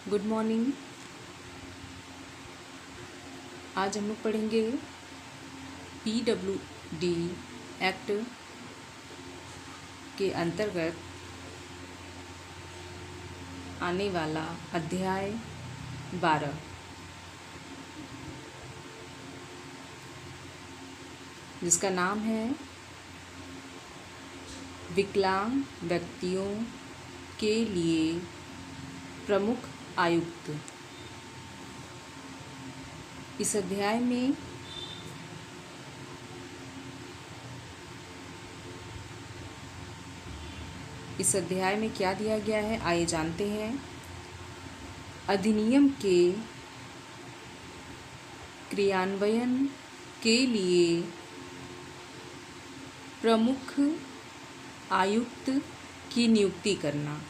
Good morning. आज हम लोग पढ़ेंगे PWD एक्ट के अंतर्गत आने वाला अध्याय 12, जिसका नाम है विकलांग व्यक्तियों के लिए प्रमुख आयुक्त। इस अध्याय में क्या दिया गया है, आइए जानते हैं। अधिनियम के क्रियान्वयन के लिए प्रमुख आयुक्त की नियुक्ति करना।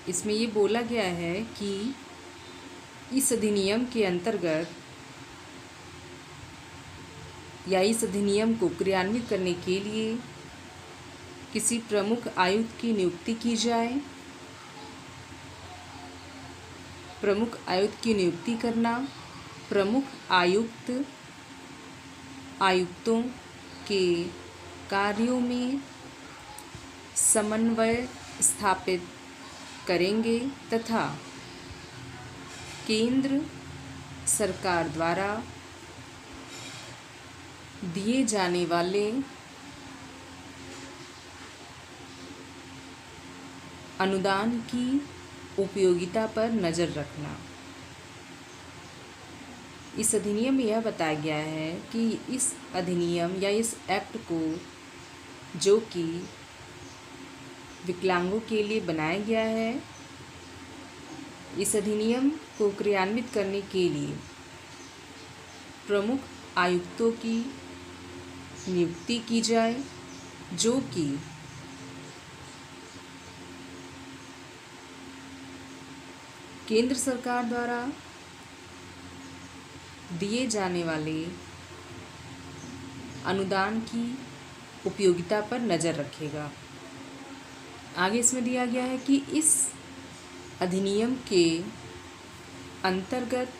इसमें ये बोला गया है कि इस अधिनियम के अंतर्गत या इस अधिनियम को क्रियान्वित करने के लिए किसी प्रमुख आयुक्त की नियुक्ति की जाए। प्रमुख आयुक्त की नियुक्ति करना, प्रमुख आयुक्तों के कार्यों में समन्वय स्थापित करेंगे तथा केंद्र सरकार द्वारा दिए जाने वाले अनुदान की उपयोगिता पर नज़र रखना। इस अधिनियम में यह बताया गया है कि इस अधिनियम या इस एक्ट को, जो कि विकलांगों के लिए बनाया गया है, इस अधिनियम को क्रियान्वित करने के लिए प्रमुख आयुक्तों की नियुक्ति की जाए, जो कि केंद्र सरकार द्वारा दिए जाने वाले अनुदान की उपयोगिता पर नज़र रखेगा। आगे इसमें दिया गया है कि इस अधिनियम के अंतर्गत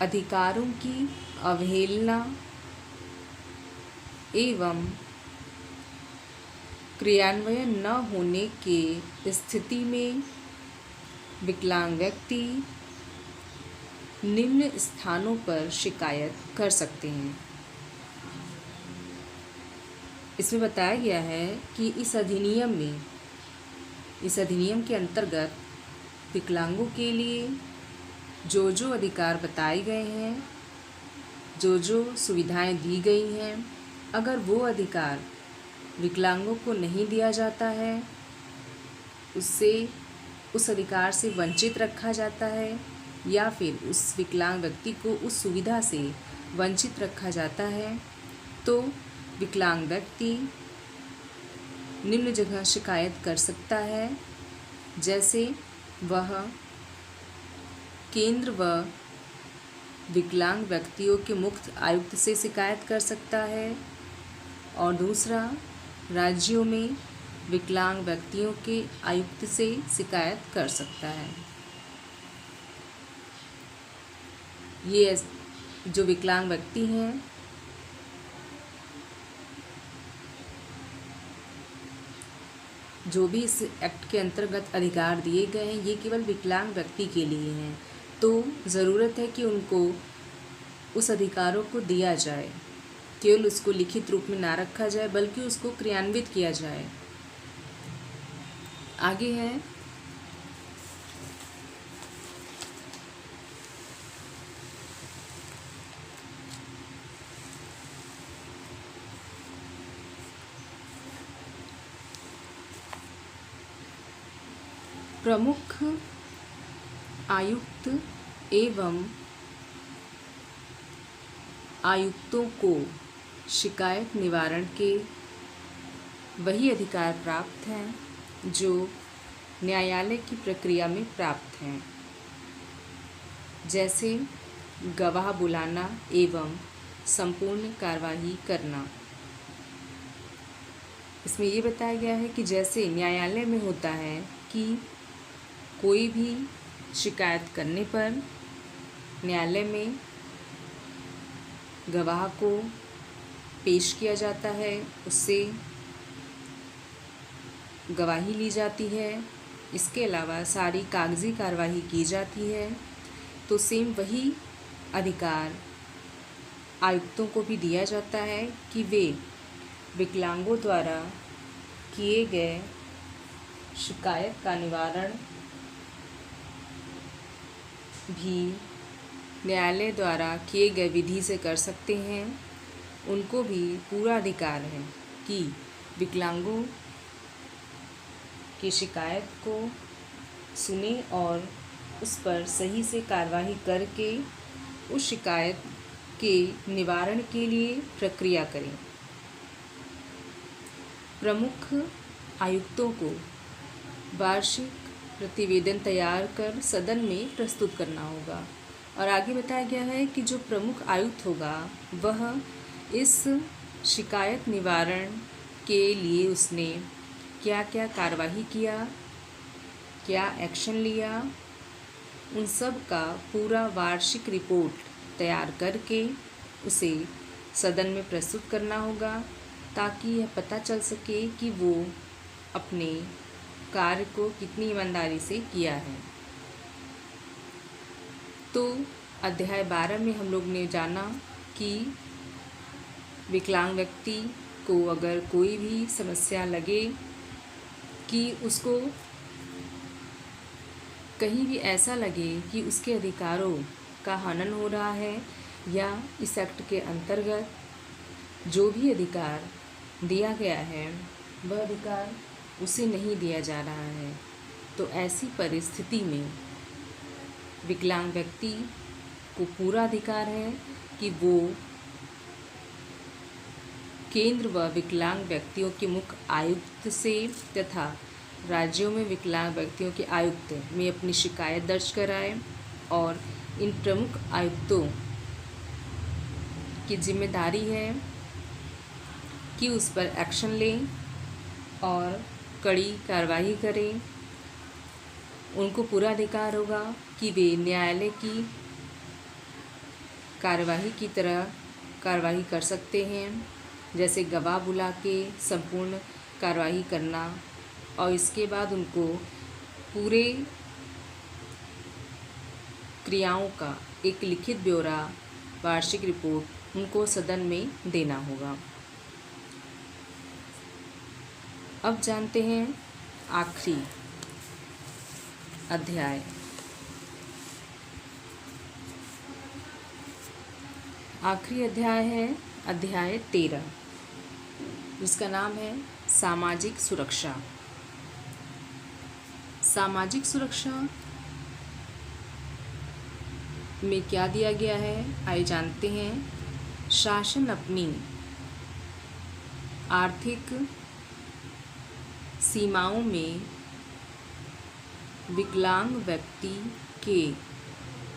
अधिकारों की अवहेलना एवं क्रियान्वयन न होने के स्थिति में विकलांग व्यक्ति निम्न स्थानों पर शिकायत कर सकते हैं। इसमें बताया गया है कि इस अधिनियम के अंतर्गत विकलांगों के लिए जो जो अधिकार बताए गए हैं, जो जो सुविधाएं दी गई हैं, अगर वो अधिकार विकलांगों को नहीं दिया जाता है, उस अधिकार से वंचित रखा जाता है, या फिर उस विकलांग व्यक्ति को उस सुविधा से वंचित रखा जाता है, तो विकलांग व्यक्ति निम्न जगह शिकायत कर सकता है। जैसे वह केंद्र व विकलांग व्यक्तियों के मुक्त आयुक्त से शिकायत कर सकता है, और दूसरा राज्यों में विकलांग व्यक्तियों के आयुक्त से शिकायत कर सकता है। ये जो विकलांग व्यक्ति हैं, जो भी इस एक्ट के अंतर्गत अधिकार दिए गए हैं, ये केवल विकलांग व्यक्ति के लिए हैं। तो ज़रूरत है कि उनको उस अधिकारों को दिया जाए, केवल उसको लिखित रूप में ना रखा जाए, बल्कि उसको क्रियान्वित किया जाए। आगे है प्रमुख आयुक्त एवं आयुक्तों को शिकायत निवारण के वही अधिकार प्राप्त हैं जो न्यायालय की प्रक्रिया में प्राप्त हैं, जैसे गवाह बुलाना एवं संपूर्ण कार्यवाही करना। इसमें ये बताया गया है कि जैसे न्यायालय में होता है कि कोई भी शिकायत करने पर न्यायालय में गवाह को पेश किया जाता है, उससे गवाही ली जाती है। इसके अलावा सारी कागजी कार्रवाई की जाती है। तो सेम वही अधिकार आयुक्तों को भी दिया जाता है कि वे विकलांगों द्वारा किए गए शिकायत का निवारण भी न्यायालय द्वारा किए गए विधि से कर सकते हैं। उनको भी पूरा अधिकार है कि विकलांगों की शिकायत को सुने और उस पर सही से कार्रवाई करके उस शिकायत के निवारण के लिए प्रक्रिया करें। प्रमुख आयुक्तों को वार्षिक प्रतिवेदन तैयार कर सदन में प्रस्तुत करना होगा। और आगे बताया गया है कि जो प्रमुख आयुक्त होगा वह इस शिकायत निवारण के लिए उसने क्या क्या कार्रवाई किया, क्या एक्शन लिया, उन सब का पूरा वार्षिक रिपोर्ट तैयार करके उसे सदन में प्रस्तुत करना होगा, ताकि यह पता चल सके कि वो अपने कार्य को कितनी ईमानदारी से किया है। तो अध्याय 12 में हम लोग ने जाना कि विकलांग व्यक्ति को अगर कोई भी समस्या लगे कि उसको कहीं भी ऐसा लगे कि उसके अधिकारों का हनन हो रहा है या इस एक्ट के अंतर्गत जो भी अधिकार दिया गया है वह अधिकार उसे नहीं दिया जा रहा है, तो ऐसी परिस्थिति में विकलांग व्यक्ति को पूरा अधिकार है कि वो केंद्र व विकलांग व्यक्तियों के मुख्य आयुक्त से तथा राज्यों में विकलांग व्यक्तियों के आयुक्त में अपनी शिकायत दर्ज कराए और इन प्रमुख आयुक्तों की जिम्मेदारी है कि उस पर एक्शन लें और कड़ी कार्रवाई करें। उनको पूरा अधिकार होगा कि वे न्यायालय की कार्यवाही की तरह कार्रवाई कर सकते हैं, जैसे गवाह बुला के संपूर्ण कार्रवाई करना और इसके बाद उनको पूरे क्रियाओं का एक लिखित ब्यौरा वार्षिक रिपोर्ट उनको सदन में देना होगा। अब जानते हैं आखिरी अध्याय। आखिरी अध्याय है अध्याय 13, जिसका नाम है सामाजिक सुरक्षा। सामाजिक सुरक्षा में क्या दिया गया है, आइए जानते हैं। शासन अपनी आर्थिक सीमाओं में विकलांग व्यक्ति के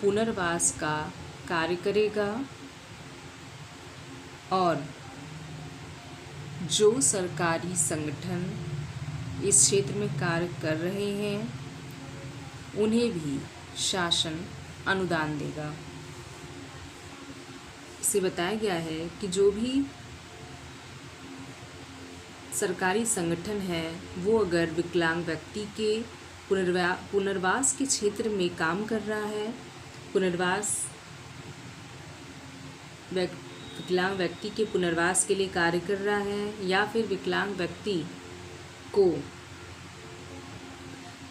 पुनर्वास का कार्य करेगा और जो सरकारी संगठन इस क्षेत्र में कार्य कर रहे हैं उन्हें भी शासन अनुदान देगा। इसे बताया गया है कि जो भी सरकारी संगठन है वो अगर विकलांग व्यक्ति के पुनर्वास के क्षेत्र में काम कर रहा है, विकलांग व्यक्ति के पुनर्वास के लिए कार्य कर रहा है या फिर विकलांग व्यक्ति को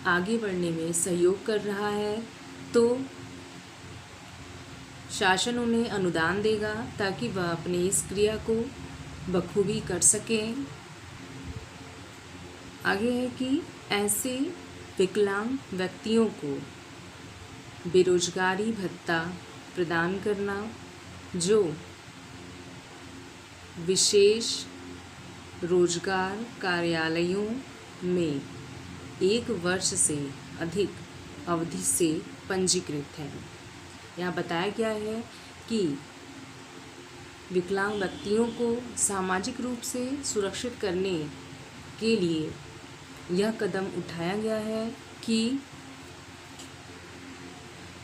आगे बढ़ने में सहयोग कर रहा है, तो शासन उन्हें अनुदान देगा ताकि वह अपने इस क्रिया को बखूबी कर सकें। आगे है कि ऐसे विकलांग व्यक्तियों को बेरोजगारी भत्ता प्रदान करना जो विशेष रोजगार कार्यालयों में 1 वर्ष से अधिक अवधि से पंजीकृत हैं। यहाँ बताया गया है कि विकलांग व्यक्तियों को सामाजिक रूप से सुरक्षित करने के लिए यह कदम उठाया गया है कि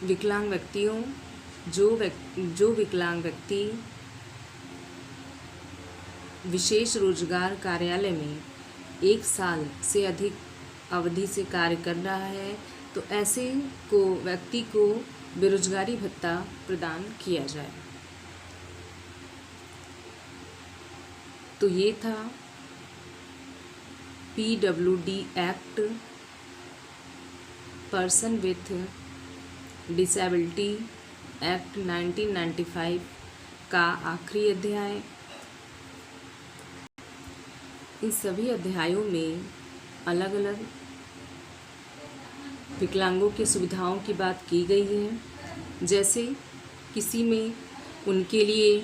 विकलांग व्यक्तियों जो विकलांग व्यक्ति विशेष रोजगार कार्यालय में 1 साल से अधिक अवधि से कार्य कर रहा है तो ऐसे व्यक्ति को बेरोजगारी भत्ता प्रदान किया जाए। तो ये था PWD act, person with disability act 1995 का आखिरी अध्याय। इन सभी अध्यायों में अलग अलग विकलांगों की सुविधाओं की बात की गई है। जैसे किसी में उनके लिए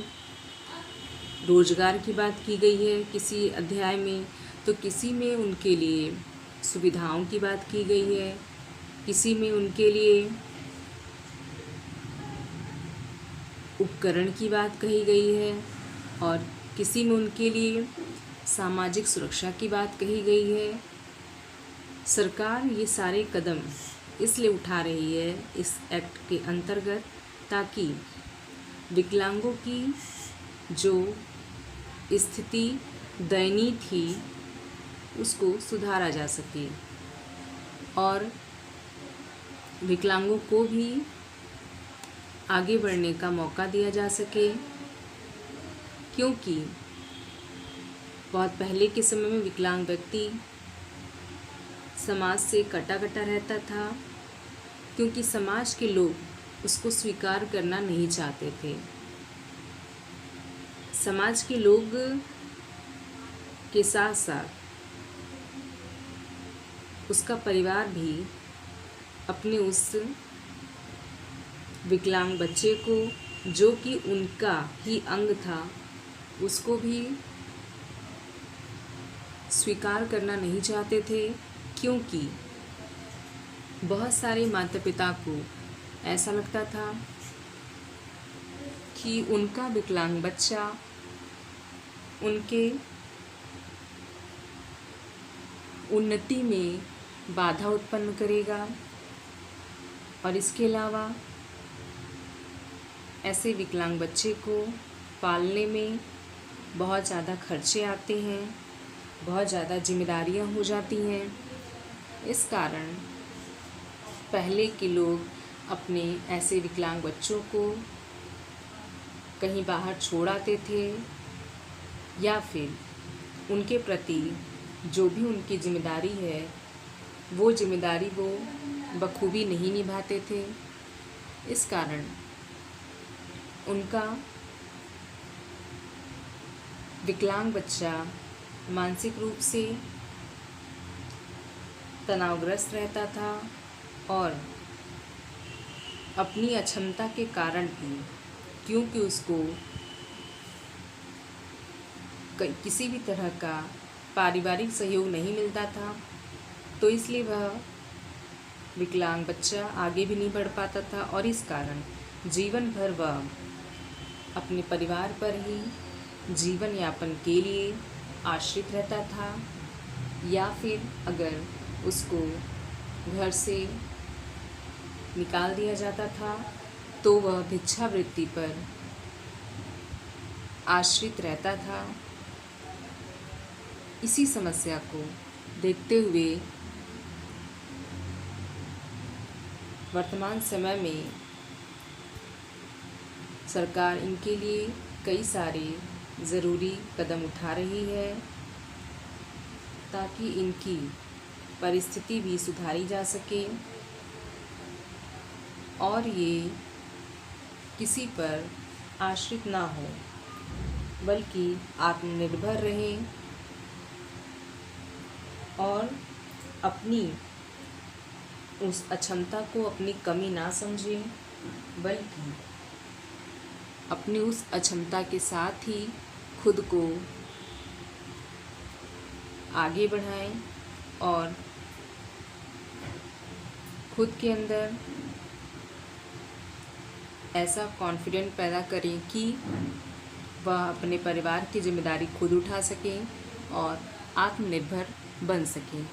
रोजगार की बात की गई है किसी अध्याय में, तो किसी में उनके लिए सुविधाओं की बात की गई है, किसी में उनके लिए उपकरण की बात कही गई है और किसी में उनके लिए सामाजिक सुरक्षा की बात कही गई है। सरकार ये सारे कदम इसलिए उठा रही है इस एक्ट के अंतर्गत ताकि विकलांगों की जो स्थिति दयनीय थी उसको सुधारा जा सके और विकलांगों को भी आगे बढ़ने का मौका दिया जा सके, क्योंकि बहुत पहले के समय में विकलांग व्यक्ति समाज से कटा कटा रहता था, क्योंकि समाज के लोग उसको स्वीकार करना नहीं चाहते थे। समाज के लोग के साथ साथ उसका परिवार भी अपने उस विकलांग बच्चे को, जो कि उनका ही अंग था, उसको भी स्वीकार करना नहीं चाहते थे, क्योंकि बहुत सारे माता पिता को ऐसा लगता था कि उनका विकलांग बच्चा उनके उन्नति में बाधा उत्पन्न करेगा और इसके अलावा ऐसे विकलांग बच्चे को पालने में बहुत ज़्यादा खर्चे आते हैं, बहुत ज़्यादा जिम्मेदारियां हो जाती हैं। इस कारण पहले के लोग अपने ऐसे विकलांग बच्चों को कहीं बाहर छोड़ आते थे या फिर उनके प्रति जो भी उनकी जिम्मेदारी है वो जिम्मेदारी वो बखूबी नहीं निभाते थे। इस कारण उनका विकलांग बच्चा मानसिक रूप से तनावग्रस्त रहता था और अपनी अक्षमता के कारण भी, क्योंकि उसको किसी भी तरह का पारिवारिक सहयोग नहीं मिलता था, तो इसलिए वह विकलांग बच्चा आगे भी नहीं बढ़ पाता था और इस कारण जीवन भर वह अपने परिवार पर ही जीवन यापन के लिए आश्रित रहता था, या फिर अगर उसको घर से निकाल दिया जाता था तो वह भिक्षावृत्ति पर आश्रित रहता था। इसी समस्या को देखते हुए वर्तमान समय में सरकार इनके लिए कई सारे ज़रूरी कदम उठा रही है ताकि इनकी परिस्थिति भी सुधारी जा सके और ये किसी पर आश्रित ना हो बल्कि आत्मनिर्भर रहें और अपनी उस अक्षमता को अपनी कमी ना समझें, बल्कि अपनी उस अक्षमता के साथ ही खुद को आगे बढ़ाएं और खुद के अंदर ऐसा कॉन्फिडेंट पैदा करें कि वह अपने परिवार की जिम्मेदारी खुद उठा सकें और आत्मनिर्भर बन सकें।